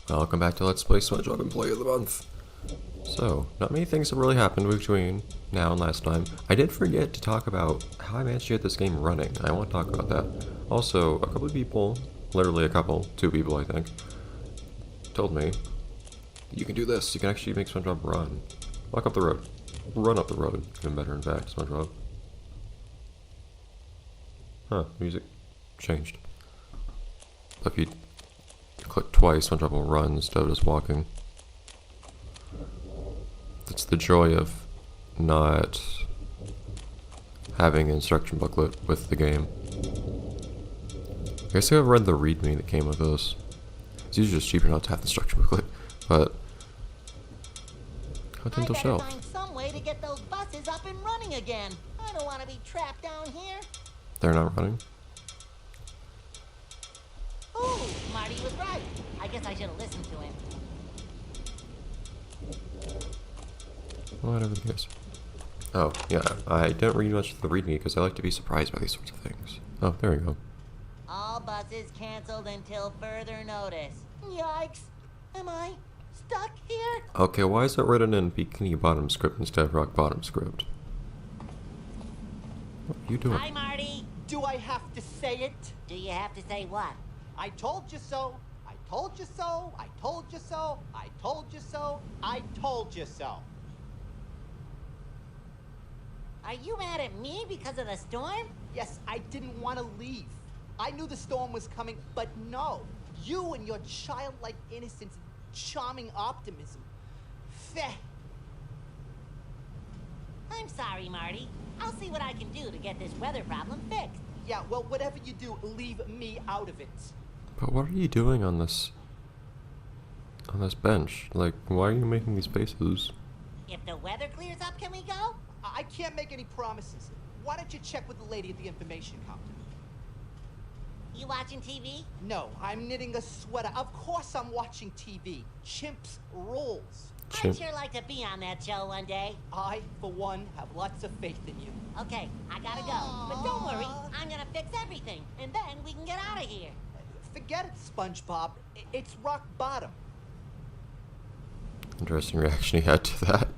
Welcome back to Let's Play Spongebob Employee of the Month. So, not many things have really happened between now and last time. I did forget to talk about how I managed to get this game running. I want to talk about that. Also, a couple of people, literally a couple, 2 people I think, told me, you can do this, you can actually make Spongebob run. Walk up the road. Run up the road. Even better in fact, Spongebob. Huh, music changed. If you click twice, SpongeBob will run instead of just walking. It's the joy of not having an instruction booklet with the game. I guess I've read the readme that came with this. It's usually just cheaper not to have the instruction booklet, but continental shelf. Find some way to get those buses up and running again. I don't want to be trapped down here. They're not running. Ooh, Marty was right. I guess I should have listened to him. Whatever the case. Oh, yeah, I didn't read much of the readme because I like to be surprised by these sorts of things. Oh, there we go. All buses canceled until further notice. Yikes. Am I stuck here? Okay, why is it written in Bikini Bottom script instead of Rock Bottom script? What are you doing? Hi, Marty. Do I have to say it? Do you have to say what? I told you so. I told you so. I told you so. I told you so. I told you so. Are you mad at me because of the storm? Yes, I didn't want to leave. I knew the storm was coming, but no. You and your childlike innocence and charming optimism. Feh. I'm sorry, Marty. I'll see what I can do to get this weather problem fixed. Yeah, well, whatever you do, leave me out of it. But what are you doing on this bench? Like, why are you making these faces? If the weather clears up, can we go? I can't make any promises. Why don't you check with the lady at the information counter? You watching TV? No, I'm knitting a sweater. Of course I'm watching TV. Chimps rules. I'd sure like to be on that show one day. I, for one, have lots of faith in you. Okay, I gotta go. But don't worry, I'm gonna fix everything, and then we can get out of here. Forget it, SpongeBob. It's rock bottom. Interesting reaction he had to that.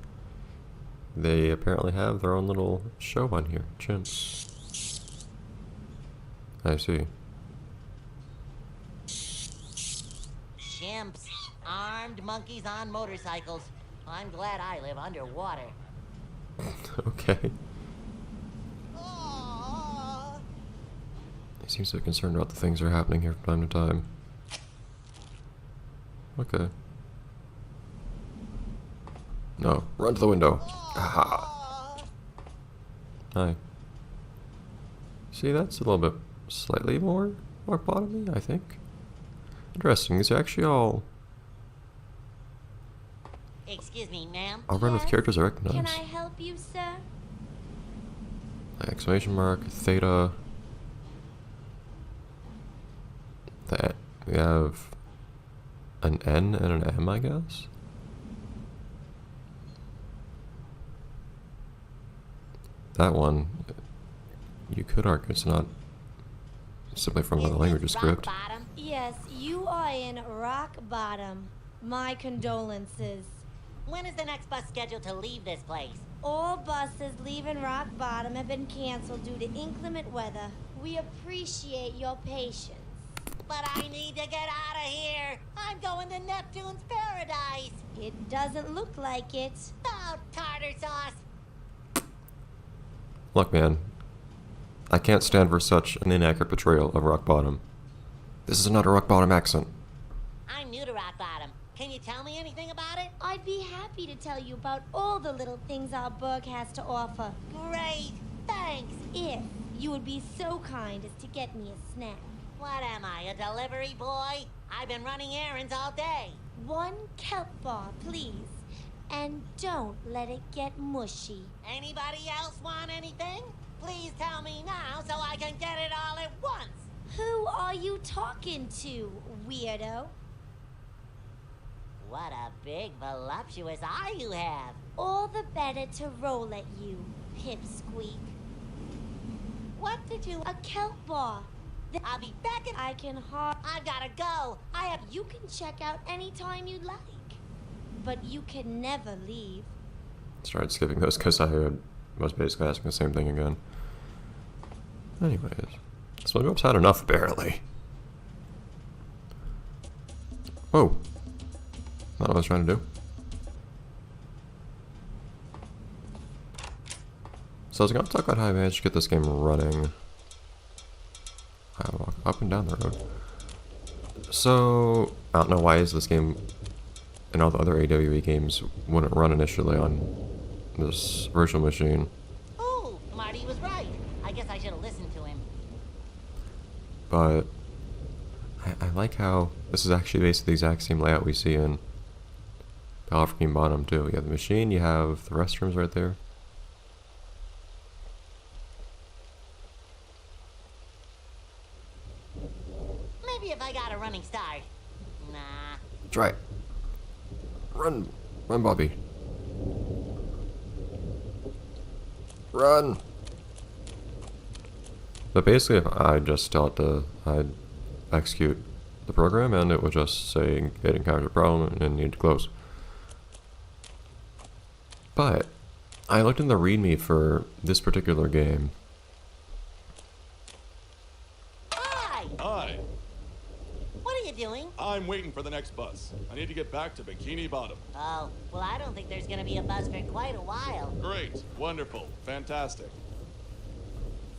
They apparently have their own little show on here. Chimps. I see. Chimps. Armed monkeys on motorcycles. I'm glad I live underwater. Okay. He seems so concerned about the things that are happening here from time to time. Okay. No, run to the window. Aha. Hi. See, that's a little bit slightly more rock bottom-y, I think. Interesting. These are actually all. Excuse me, ma'am. I'll run with characters I recognize. Can I help you, sir? Exclamation mark, theta. We have an N and an M, I guess. That one, you could argue it's not simply from another language or script. Bottom? Yes, you are in rock bottom. My condolences. When is the next bus scheduled to leave this place? All buses leaving rock bottom have been canceled due to inclement weather. We appreciate your patience. But I need to get out of here. I'm going to Neptune's paradise. It doesn't look like it. Oh, tartar sauce. Look, man, I can't stand for such an inaccurate portrayal of rock bottom. This is not a rock bottom accent. I'm new to rock bottom. Can you tell me anything about it? I'd be happy to tell you about all the little things our burg has to offer. Great. Thanks. If you would be so kind as to get me a snack. What am I, a delivery boy? I've been running errands all day. 1 kelp bar, please. And don't let it get mushy. Anybody else want anything? Please tell me now so I can get it all at once. Who are you talking to, weirdo? What a big, voluptuous eye you have. All the better to roll at you, pipsqueak. What did you... A kelp bar. I'll be back in. I can hard. I gotta go. I have. You can check out anytime you'd like, but you can never leave. Started skipping those because I was basically asking the same thing again. Anyways, Spongebob's had enough, apparently. Whoa. Not what I was trying to do. So I was going to talk about how I managed to get this game running. I walk up and down the road. So, I don't know why is this game and all the other AWE games wouldn't run initially on this virtual machine. Oh, Marty was right. I guess I should have listened to him. But I like how this is actually basically the exact same layout we see in Battle for King Bottom too. You have the machine, you have the restrooms right there. Maybe if I got a running start. Nah. Try it. Run, Bobby. Run. But basically, I just tell it to I'd execute the program, and it would just say it encountered a problem and need to close. But I looked in the README for this particular game. Hi! Hi, What are you doing? I'm waiting for the next bus. I need to get back to Bikini Bottom. Oh, well, I don't think there's gonna be a bus for quite a while. Great, wonderful, fantastic.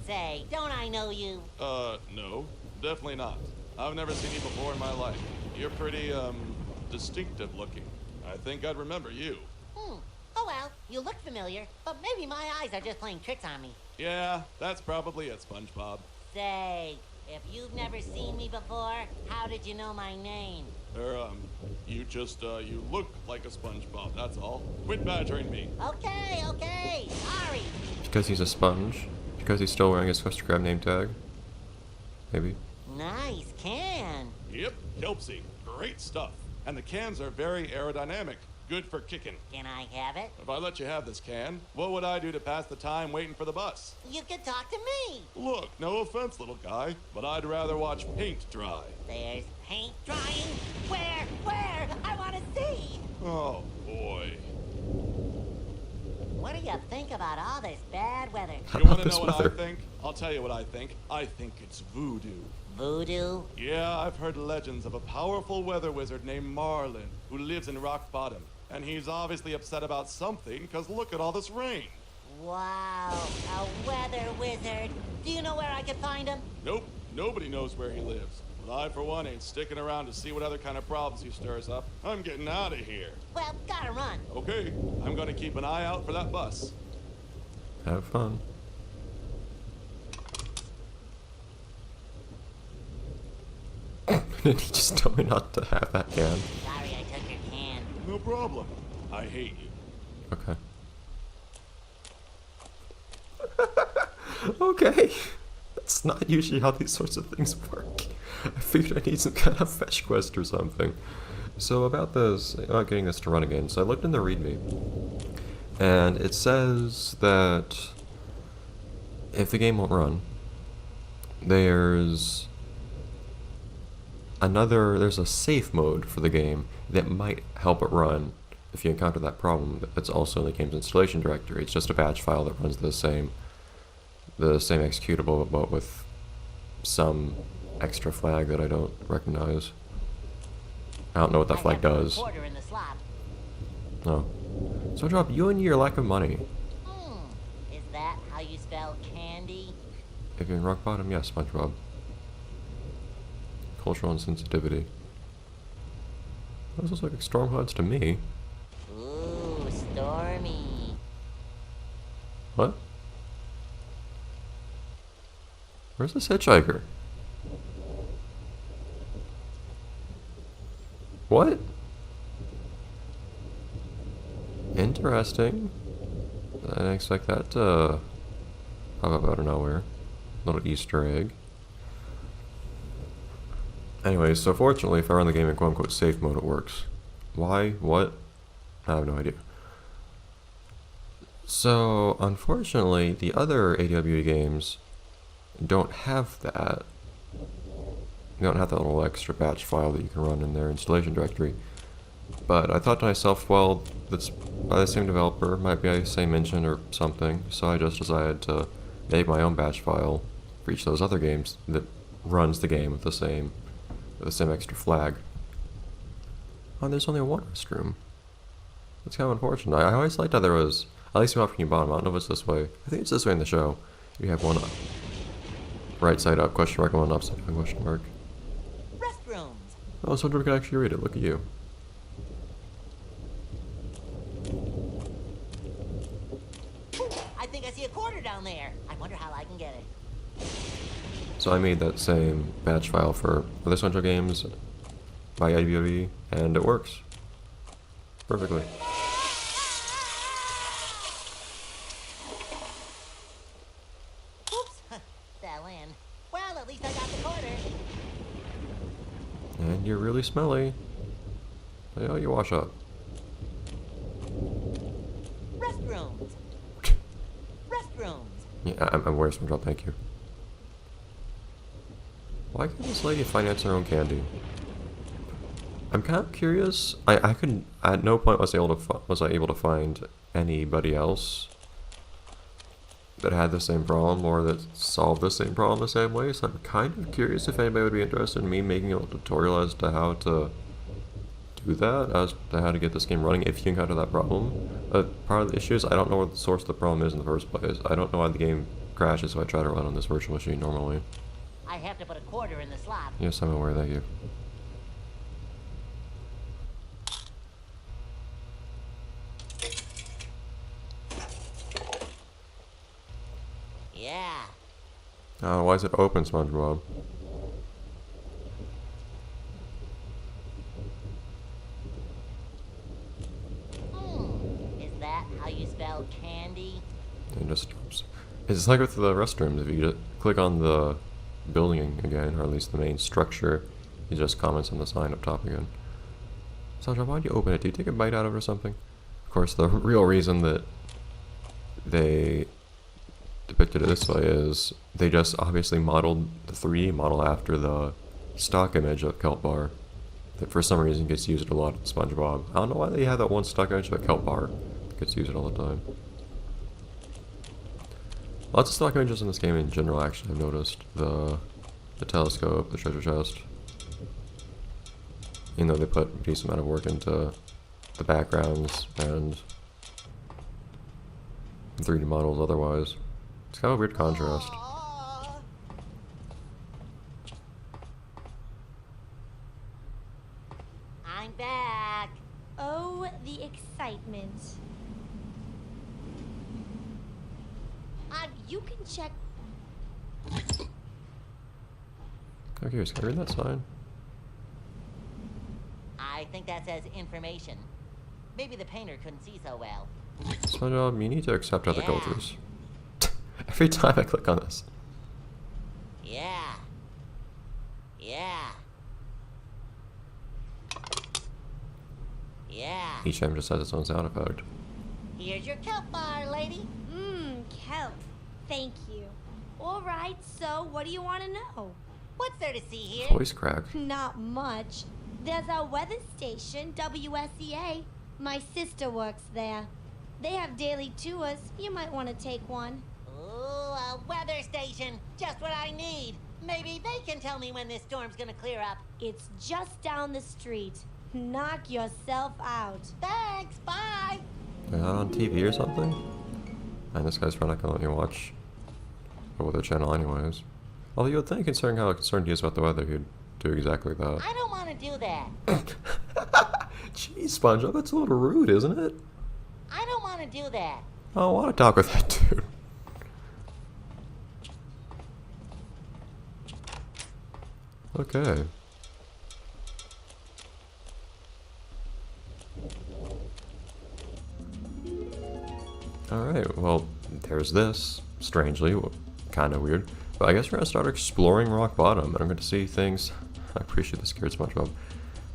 Say, don't I know you? No, definitely not. I've never seen you before in my life. You're pretty, distinctive looking. I think I'd remember you. Oh well, you look familiar, but maybe my eyes are just playing tricks on me. Yeah, that's probably it, Spongebob. Say, if you've never seen me before, how did you know my name? You just, you look like a SpongeBob, that's all. Quit badgering me. Okay, sorry. Because he's a sponge? Because he's still wearing his Swiss Crab name tag? Maybe. Nice can. Yep, Kelpsy. Great stuff. And the cans are very aerodynamic. Good for kicking. Can I have it? If I let you have this can, what would I do to pass the time waiting for the bus? You could talk to me. Look, no offense, little guy, but I'd rather watch paint dry. There's paint drying. Where? I want to see. Oh, boy. What do you think about all this bad weather? How You about want to this know what weather? I think? I'll tell you what I think. I think it's voodoo. Voodoo? Yeah, I've heard legends of a powerful weather wizard named Marlin who lives in Rock Bottom. And he's obviously upset about something, because look at all this rain. Wow, a weather wizard. Do you know where I could find him? Nope, nobody knows where he lives. But I, for one, ain't sticking around to see what other kind of problems he stirs up. I'm getting out of here. Well, gotta run. Okay, I'm gonna keep an eye out for that bus. Have fun. Did he just tell me not to have that can? Sorry I took your can. No problem. I hate you. Okay. Okay. That's not usually how these sorts of things work. I figured I need some kind of fetch quest or something. So about this, about getting this to run again, so I looked in the README, and it says that if the game won't run, there's a safe mode for the game that might help it run if you encounter that problem. It's also in the game's installation directory. It's just a batch file that runs the same executable, but with some extra flag that I don't recognize. I don't know what that I flag have a does. reporter in the slot. No. So drop you and your lack of money. Is that how you spell candy? If you're in rock bottom, yes, SpongeBob. Cultural insensitivity. Those look like storm clouds to me. Ooh, stormy. What? Where's this hitchhiker? What? Interesting. I didn't expect that to pop up out of nowhere. Little Easter egg. Anyways, so fortunately, if I run the game in quote-unquote safe mode, it works. Why? What? I have no idea. So, unfortunately, the other AWE games don't have that. You don't have that little extra batch file that you can run in their installation directory. But I thought to myself, well, that's by the same developer, might be the same engine or something, so I just decided to make my own batch file for each of those other games that runs the game with the same extra flag. Oh, there's only one restroom. That's kind of unfortunate. I always liked how there was at least one up from the bottom. I don't know if it's this way. I think it's this way in the show. You have one up, right side up, question mark, one upside down, question mark. Restrooms. Oh, someone can actually read it. Look at you. Ooh, I think I see a quarter down there. I wonder how I can get it. So I made that same batch file for other Central games by IDWE, and it works perfectly. Oops, fell in. Well, at least I got the quarter. And you're really smelly. Oh, you wash up. Restrooms. Restrooms. Yeah, I'm aware, Spongebob, thank you. Why can't this lady finance her own candy? I'm kind of curious. I could at no point was I able to find anybody else that had the same problem or that solved the same problem the same way. So I'm kind of curious if anybody would be interested in me making a little tutorial as to how to do that, as to how to get this game running if you encounter that problem. Part of the issue is I don't know what the source of the problem is in the first place. I don't know why the game crashes if I try to run on this virtual machine normally. I have to put a quarter in the slot. Yes, I'm aware that you. Yeah. Why is it open, Spongebob? Is that how you spell candy? It just stops. It's like with the restrooms. If you just click on the building again, or at least the main structure, it just comments on the sign up top again. Sandra, why'd you open it? Did you take a bite out of it or something? Of course, the real reason that they depicted it this way is they just obviously modeled the 3D model after the stock image of Kelp Bar that for some reason gets used a lot in SpongeBob. I don't know why they have that one stock image of Kelp Bar that gets used all the time. Lots of stock images in this game in general, actually, I've noticed. The telescope, the treasure chest. You know, they put a decent amount of work into the backgrounds and 3D models otherwise. It's kind of a weird contrast. I'm back. Oh, the excitement. You can check. Okay, so can I read that sign? I think that says information. Maybe the painter couldn't see so well. SpongeBob, you need to accept other Yeah. cultures. Every time I click on this. Yeah. Yeah. Yeah. Each time just has its own sound effect. Here's your kelp bar, lady. Kelp. Thank you. All right, so what do you want to know? What's there to see here? Voice crack. Not much. There's our weather station, WSEA. My sister works there. They have daily tours. You might want to take one. Ooh, a weather station. Just what I need. Maybe they can tell me when this storm's gonna clear up. It's just down the street. Knock yourself out. Thanks, bye. Is that on TV or something? And this guy's probably not gonna let me watch the weather channel anyways. Although you would think, considering how concerned he is about the weather, he'd do exactly that. I don't want to do that. Jeez, SpongeBob, that's a little rude, isn't it? I don't want to do that. I don't want to talk with that dude. Okay. Alright, well, there's this. Strangely, kind of weird. But I guess we're going to start exploring Rock Bottom, and I'm going to see things... I appreciate the scared SpongeBob.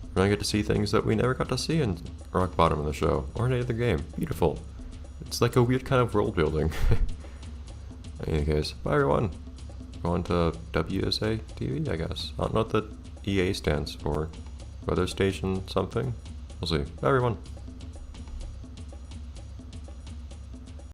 We're going to get to see things that we never got to see in Rock Bottom in the show, or in any other game. Beautiful. It's like a weird kind of world building. In any case, bye everyone. Going to WSA TV, I guess. I don't know what the EA stands for. Weather station something? We'll see. Bye, everyone.